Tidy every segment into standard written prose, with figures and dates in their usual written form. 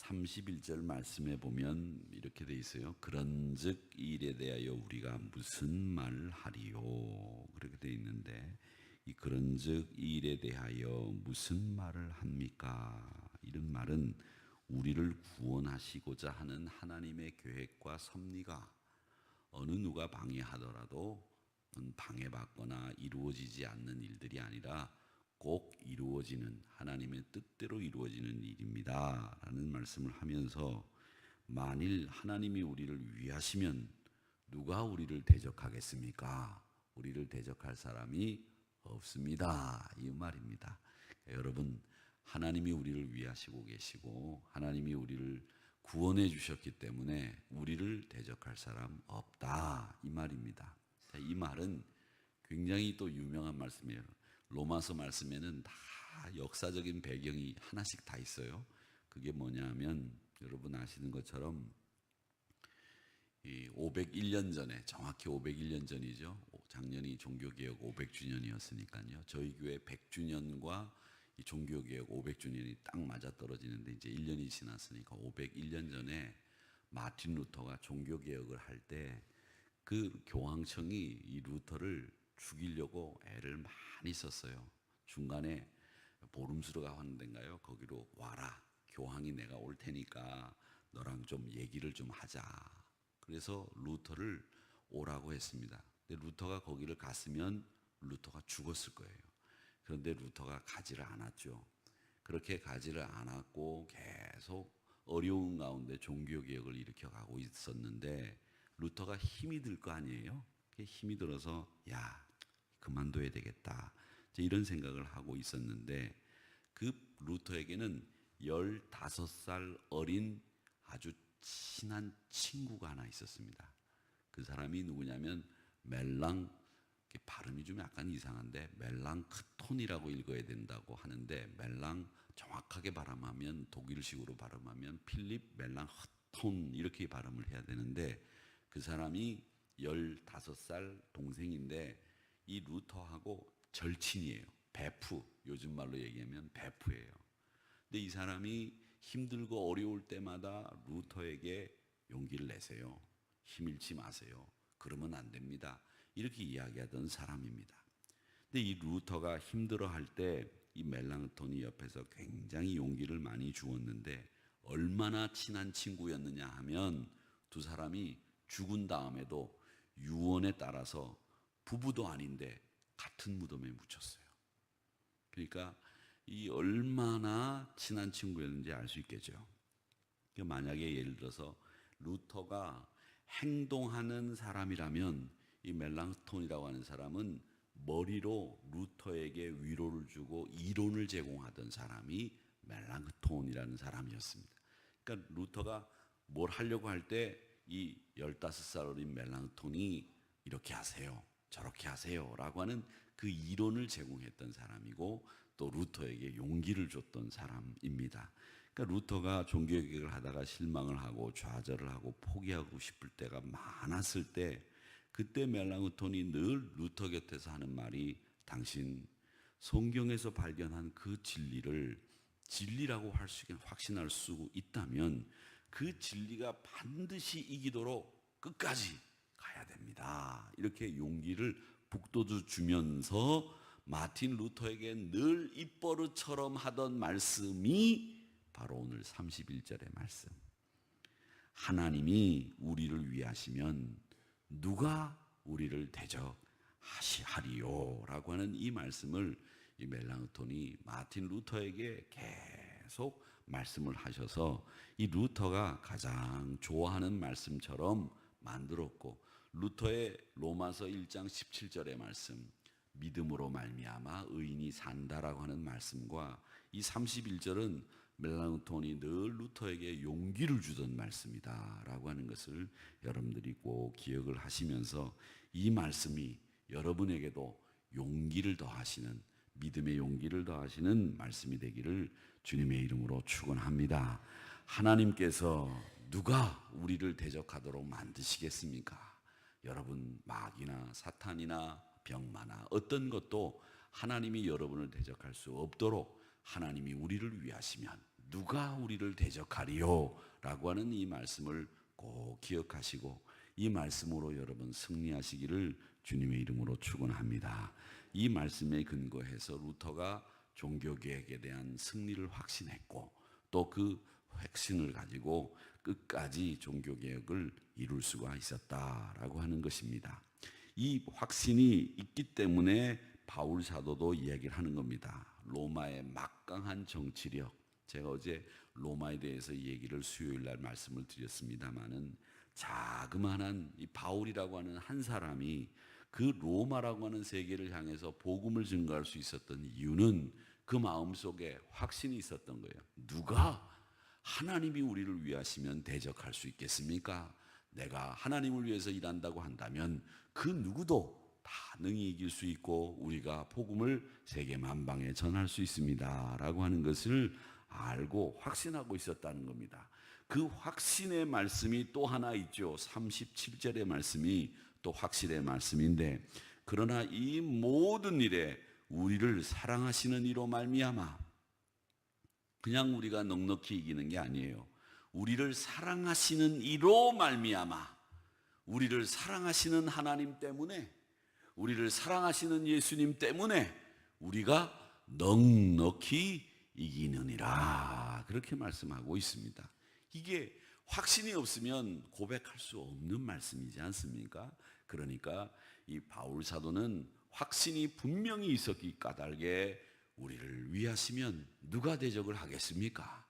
31절 말씀에 보면 이렇게 돼 있어요. 그런즉 이 일에 대하여 우리가 무슨 말을 하리요? 그렇게 돼 있는데, 이 그런즉 이 일에 대하여 무슨 말을 합니까? 이런 말은 우리를 구원하시고자 하는 하나님의 계획과 섭리가 어느 누가 방해하더라도 방해받거나 이루어지지 않는 일들이 아니라 꼭 이루어지는, 하나님의 뜻대로 이루어지는 일입니다 라는 말씀을 하면서, 만일 하나님이 우리를 위하시면 누가 우리를 대적하겠습니까? 우리를 대적할 사람이 없습니다, 이 말입니다. 여러분, 하나님이 우리를 위하시고 계시고 하나님이 우리를 구원해 주셨기 때문에 우리를 대적할 사람 없다, 이 말입니다. 이 말은 굉장히 또 유명한 말씀이에요. 로마서 말씀에는 다 역사적인 배경이 하나씩 다 있어요. 그게 뭐냐면 여러분 아시는 것처럼 이 501년 전에, 정확히 501년 전이죠. 작년이 종교개혁 500주년이었으니까요. 저희 교회 100주년과 이 종교개혁 500주년이 딱 맞아떨어지는데, 이제 1년이 지났으니까 501년 전에 마틴 루터가 종교개혁을 할 때 그 교황청이 이 루터를 죽이려고 애를 많이 썼어요. 중간에 보름스러가 하는 데인가요? 거기로 와라, 교황이 내가 올 테니까 너랑 좀 얘기를 좀 하자. 그래서 루터를 오라고 했습니다. 근데 루터가 거기를 갔으면 루터가 죽었을 거예요. 그런데 루터가 가지를 않았죠. 그렇게 가지를 않았고 계속 어려운 가운데 종교개혁을 일으켜가고 있었는데, 루터가 힘이 들 거 아니에요. 힘이 들어서 야, 그만둬야 되겠다, 이런 생각을 하고 있었는데, 그 루터에게는 15살 어린 아주 친한 친구가 하나 있었습니다. 그 사람이 누구냐면 멜랑, 발음이 좀 약간 이상한데 멜랑크톤이라고 읽어야 된다고 하는데, 멜랑 정확하게 발음하면, 독일식으로 발음하면 필립 멜랑크톤 이렇게 발음을 해야 되는데, 그 사람이 15살 동생인데 이 루터하고 절친이에요. 베프, 요즘 말로 얘기하면 베프예요. 근데 이 사람이 힘들고 어려울 때마다 루터에게 용기를 내세요. 힘 잃지 마세요, 그러면 안 됩니다, 이렇게 이야기하던 사람입니다. 근데 이 루터가 힘들어할 때 이 멜랑톤이 옆에서 굉장히 용기를 많이 주었는데, 얼마나 친한 친구였느냐 하면 두 사람이 죽은 다음에도 유언에 따라서 부부도 아닌데 같은 무덤에 묻혔어요. 그러니까 이 얼마나 친한 친구였는지 알 수 있겠죠. 만약에 예를 들어서 루터가 행동하는 사람이라면, 이 멜랑톤이라고 하는 사람은 머리로 루터에게 위로를 주고 이론을 제공하던 사람이 멜랑톤이라는 사람이었습니다. 그러니까 루터가 뭘 하려고 할 때 이 15살 어린 멜랑톤이 이렇게 하세요, 저렇게 하세요 라고 하는 그 이론을 제공했던 사람이고, 또 루터에게 용기를 줬던 사람입니다. 그러니까 루터가 종교개혁을 하다가 실망을 하고 좌절을 하고 포기하고 싶을 때가 많았을 때, 그때 멜랑크톤이 늘 루터 곁에서 하는 말이, 당신 성경에서 발견한 그 진리를 진리라고 확신할 수 있다면 그 진리가 반드시 이기도록 끝까지 가야 됩니다, 이렇게 용기를 북돋워 주면서 마틴 루터에게 늘 입버릇처럼 하던 말씀이 바로 오늘 31절의 말씀, 하나님이 우리를 위하시면 누가 우리를 대적하리요 라고 하는 이 말씀을 이 멜랑크톤이 마틴 루터에게 계속 말씀을 하셔서, 이 루터가 가장 좋아하는 말씀처럼 만들었고, 루터의 로마서 1장 17절의 말씀, 믿음으로 말미암아 의인이 산다라고 하는 말씀과 이 31절은 멜랑크톤이 늘 루터에게 용기를 주던 말씀이다 라고 하는 것을 여러분들이 꼭 기억을 하시면서, 이 말씀이 여러분에게도 용기를 더하시는, 믿음의 용기를 더하시는 말씀이 되기를 주님의 이름으로 축원합니다. 하나님께서 누가 우리를 대적하도록 만드시겠습니까? 여러분, 마귀나 사탄이나 병마나 어떤 것도 하나님이 여러분을 대적할 수 없도록 하나님이 우리를 위하시면 누가 우리를 대적하리요? 라고 하는 이 말씀을 꼭 기억하시고 이 말씀으로 여러분 승리하시기를 주님의 이름으로 축원합니다. 이 말씀에 근거해서 루터가 종교개혁에 대한 승리를 확신했고 또 그 확신을 가지고 끝까지 종교개혁을 이룰 수가 있었다라고 하는 것입니다. 이 확신이 있기 때문에 바울 사도도 이야기를 하는 겁니다. 로마의 막강한 정치력. 제가 어제 로마에 대해서 얘기를 수요일 날 말씀을 드렸습니다마는 자그마한 이 바울이라고 하는 한 사람이 그 로마라고 하는 세계를 향해서 복음을 증거할 수 있었던 이유는 그 마음속에 확신이 있었던 거예요. 누가 하나님이 우리를 위하시면 대적할 수 있겠습니까? 내가 하나님을 위해서 일한다고 한다면 그 누구도 다 능히 이길 수 있고 우리가 복음을 세계 만방에 전할 수 있습니다 라고 하는 것을 알고 확신하고 있었다는 겁니다. 그 확신의 말씀이 또 하나 있죠. 37절의 말씀이 또 확신의 말씀인데 그러나 이 모든 일에 우리를 사랑하시는 이로 말미암아 그냥 우리가 넉넉히 이기는 게 아니에요. 우리를 사랑하시는 이로 말미암아 우리를 사랑하시는 하나님 때문에 우리를 사랑하시는 예수님 때문에 우리가 넉넉히 이기느니라 그렇게 말씀하고 있습니다. 이게 확신이 없으면 고백할 수 없는 말씀이지 않습니까? 그러니까 이 바울 사도는 확신이 분명히 있었기 까닭에 우리를 위하시면 누가 대적을 하겠습니까?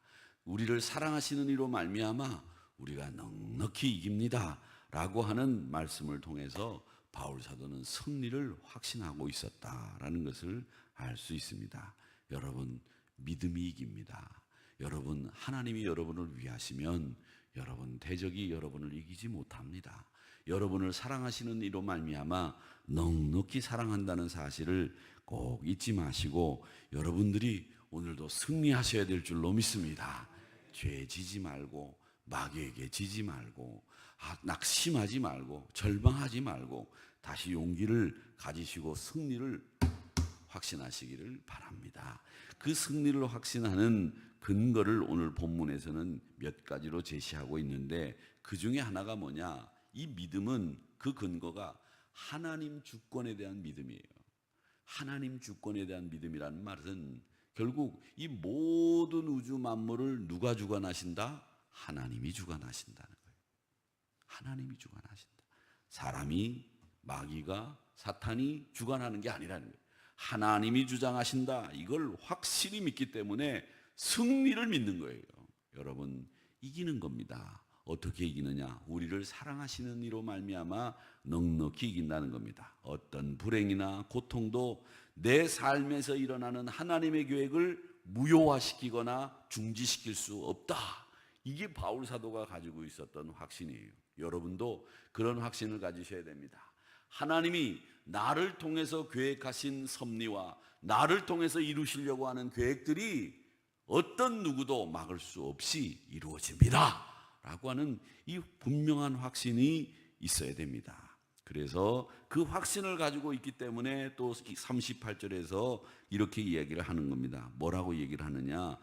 우리를 사랑하시는 이로 말미암아 우리가 넉넉히 이깁니다 라고 하는 말씀을 통해서 바울 사도는 승리를 확신하고 있었다라는 것을 알 수 있습니다. 여러분 믿음이 이깁니다. 여러분 하나님이 여러분을 위하시면 여러분 대적이 여러분을 이기지 못합니다. 여러분을 사랑하시는 이로 말미암아 넉넉히 사랑한다는 사실을 꼭 잊지 마시고 여러분들이 오늘도 승리하셔야 될 줄로 믿습니다. 죄 지지 말고 마귀에게 지지 말고 낙심하지 말고 절망하지 말고 다시 용기를 가지시고 승리를 확신하시기를 바랍니다. 그 승리를 확신하는 근거를 오늘 본문에서는 몇 가지로 제시하고 있는데 그 중에 하나가 뭐냐? 이 믿음은 그 근거가 하나님 주권에 대한 믿음이에요. 하나님 주권에 대한 믿음이라는 말은 결국 이 모든 우주 만물을 누가 주관하신다? 하나님이 주관하신다는 거예요. 하나님이 주관하신다. 사람이 마귀가 사탄이 주관하는 게 아니라는 거예요. 하나님이 주장하신다. 이걸 확실히 믿기 때문에 승리를 믿는 거예요. 여러분 이기는 겁니다. 어떻게 이기느냐? 우리를 사랑하시는 이로 말미암아 넉넉히 이긴다는 겁니다. 어떤 불행이나 고통도 내 삶에서 일어나는 하나님의 계획을 무효화시키거나 중지시킬 수 없다. 이게 바울 사도가 가지고 있었던 확신이에요. 여러분도 그런 확신을 가지셔야 됩니다. 하나님이 나를 통해서 계획하신 섭리와 나를 통해서 이루시려고 하는 계획들이 어떤 누구도 막을 수 없이 이루어집니다 라고 하는 이 분명한 확신이 있어야 됩니다. 그래서 그 확신을 가지고 있기 때문에 또 38절에서 이렇게 이야기를 하는 겁니다. 뭐라고 얘기를 하느냐?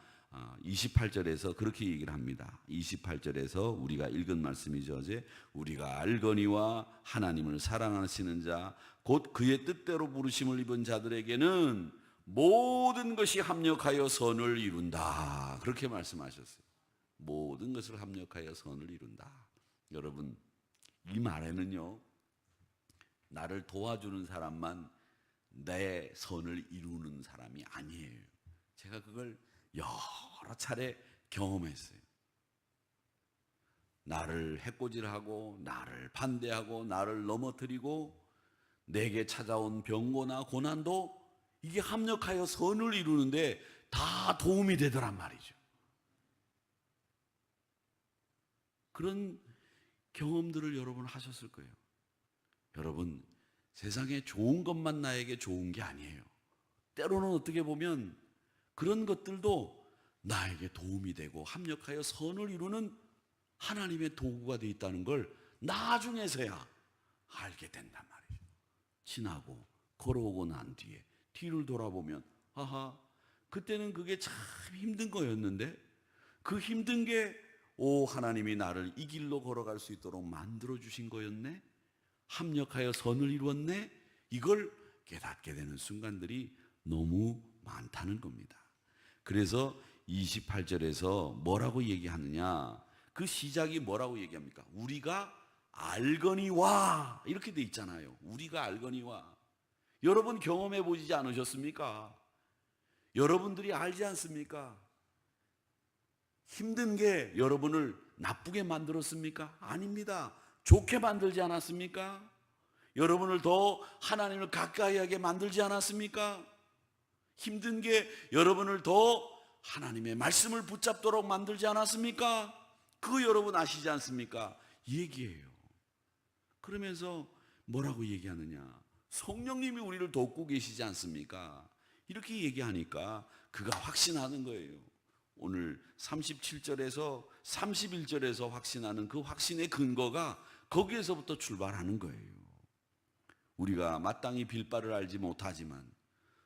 28절에서 그렇게 얘기를 합니다. 28절에서 우리가 읽은 말씀이죠. 어제 우리가 알거니와 하나님을 사랑하시는 자 곧 그의 뜻대로 부르심을 입은 자들에게는 모든 것이 합력하여 선을 이룬다. 그렇게 말씀하셨어요. 모든 것을 합력하여 선을 이룬다. 여러분 이 말에는요 나를 도와주는 사람만 내 선을 이루는 사람이 아니에요. 제가 그걸 여러 차례 경험했어요. 나를 해코지하고 나를 반대하고 나를 넘어뜨리고 내게 찾아온 병고나 고난도 이게 합력하여 선을 이루는데 다 도움이 되더란 말이죠. 그런 경험들을 여러분 하셨을 거예요. 여러분 세상에 좋은 것만 나에게 좋은 게 아니에요. 때로는 어떻게 보면 그런 것들도 나에게 도움이 되고 합력하여 선을 이루는 하나님의 도구가 되어 있다는 걸 나중에서야 알게 된단 말이에요. 지나고 걸어오고 난 뒤에 뒤를 돌아보면 아하 그때는 그게 참 힘든 거였는데 그 힘든 게 하나님이 나를 이 길로 걸어갈 수 있도록 만들어 주신 거였네. 합력하여 선을 이루었네. 이걸 깨닫게 되는 순간들이 너무 많다는 겁니다. 그래서 28절에서 뭐라고 얘기하느냐? 그 시작이 뭐라고 얘기합니까? 우리가 알거니와 이렇게 돼 있잖아요. 우리가 알거니와. 여러분 경험해 보지 않으셨습니까? 여러분들이 알지 않습니까? 힘든 게 여러분을 나쁘게 만들었습니까? 아닙니다. 좋게 만들지 않았습니까? 여러분을 더 하나님을 가까이 하게 만들지 않았습니까? 힘든 게 여러분을 더 하나님의 말씀을 붙잡도록 만들지 않았습니까? 그거 여러분 아시지 않습니까? 얘기해요. 그러면서 뭐라고 얘기하느냐? 성령님이 우리를 돕고 계시지 않습니까? 이렇게 얘기하니까 그가 확신하는 거예요. 오늘 37절에서 31절에서 확신하는 그 확신의 근거가 거기에서부터 출발하는 거예요. 우리가 마땅히 빌바를 알지 못하지만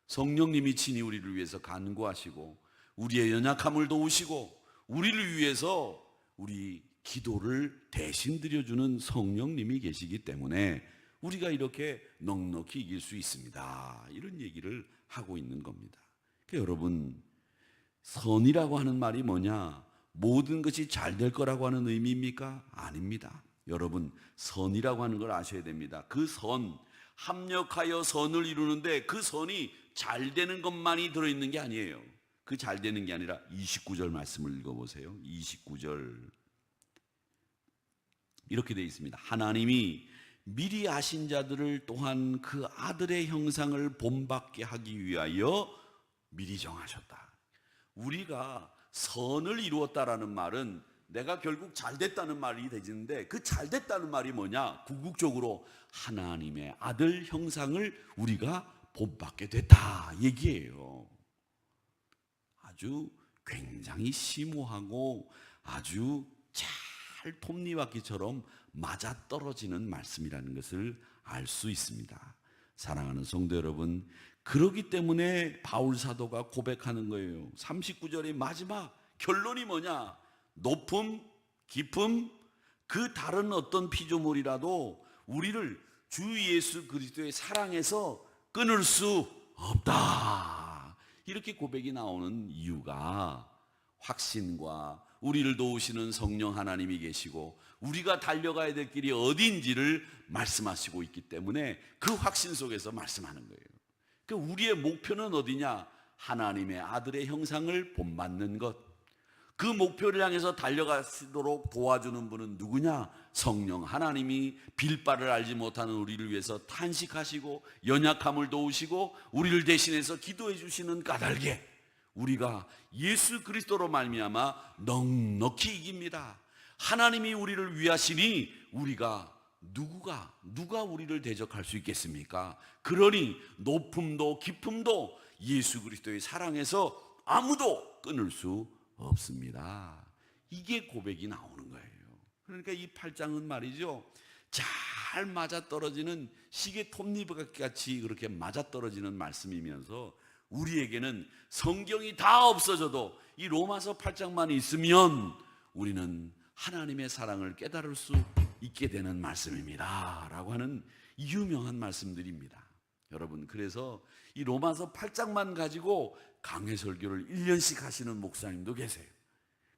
성령님이 친히 우리를 위해서 간구하시고 우리의 연약함을 도우시고 우리를 위해서 우리 기도를 대신 드려주는 성령님이 계시기 때문에 우리가 이렇게 넉넉히 이길 수 있습니다. 이런 얘기를 하고 있는 겁니다. 그러니까 여러분, 선이라고 하는 말이 뭐냐? 모든 것이 잘 될 거라고 하는 의미입니까? 아닙니다. 여러분, 선이라고 하는 걸 아셔야 됩니다. 그 선, 합력하여 선을 이루는데 그 선이 잘 되는 것만이 들어있는 게 아니에요. 그 잘 되는 게 아니라 29절 말씀을 읽어보세요. 29절 이렇게 되어 있습니다. 하나님이 미리 아신 자들을 또한 그 아들의 형상을 본받게 하기 위하여 미리 정하셨다. 우리가 선을 이루었다라는 말은 내가 결국 잘 됐다는 말이 되지는데 그 잘 됐다는 말이 뭐냐? 궁극적으로 하나님의 아들 형상을 우리가 본받게 됐다 얘기예요. 아주 굉장히 심오하고 아주 잘 톱니바퀴처럼 맞아떨어지는 말씀이라는 것을 알 수 있습니다. 사랑하는 성도 여러분, 그렇기 때문에 바울 사도가 고백하는 거예요. 39절의 마지막 결론이 뭐냐? 높음, 깊음, 그 다른 어떤 피조물이라도 우리를 주 예수 그리스도의 사랑에서 끊을 수 없다. 이렇게 고백이 나오는 이유가 확신과 우리를 도우시는 성령 하나님이 계시고 우리가 달려가야 될 길이 어디인지를 말씀하시고 있기 때문에 그 확신 속에서 말씀하는 거예요. 그러니까 우리의 목표는 어디냐? 하나님의 아들의 형상을 본받는 것. 그 목표를 향해서 달려가시도록 도와주는 분은 누구냐? 성령 하나님이 빌바를 알지 못하는 우리를 위해서 탄식하시고 연약함을 도우시고 우리를 대신해서 기도해 주시는 까닭에 우리가 예수 그리스도로 말미암아 넉넉히 이깁니다. 하나님이 우리를 위하시니 우리가 누가 우리를 대적할 수 있겠습니까? 그러니 높음도 깊음도 예수 그리스도의 사랑에서 아무도 끊을 수 없습니다. 이게 고백이 나오는 거예요. 그러니까 이 8장은 말이죠, 잘 맞아떨어지는 시계 톱니바퀴같이 그렇게 맞아떨어지는 말씀이면서 우리에게는 성경이 다 없어져도 이 로마서 8장만 있으면 우리는 하나님의 사랑을 깨달을 수 있게 되는 말씀입니다 라고 하는 유명한 말씀들입니다. 여러분, 그래서 이 로마서 8장만 가지고 강해 설교를 1년씩 하시는 목사님도 계세요.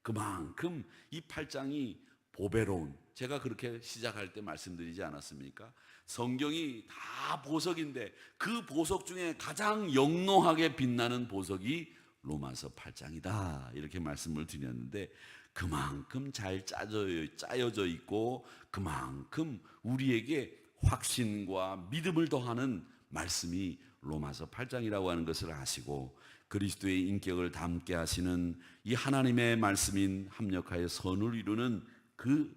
그만큼 이 8장이 보배로운, 제가 그렇게 시작할 때 말씀드리지 않았습니까? 성경이 다 보석인데 그 보석 중에 가장 영롱하게 빛나는 보석이 로마서 8장이다 이렇게 말씀을 드렸는데, 그만큼 잘 짜여져 있고 그만큼 우리에게 확신과 믿음을 더하는 말씀이 로마서 8장이라고 하는 것을 아시고, 그리스도의 인격을 담게 하시는 이 하나님의 말씀인 합력하여 선을 이루는 그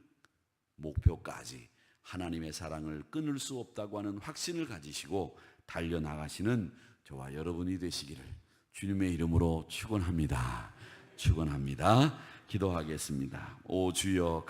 목표까지 하나님의 사랑을 끊을 수 없다고 하는 확신을 가지시고 달려나가시는 저와 여러분이 되시기를 주님의 이름으로 축원합니다. 축원합니다. 기도하겠습니다. 오 주여,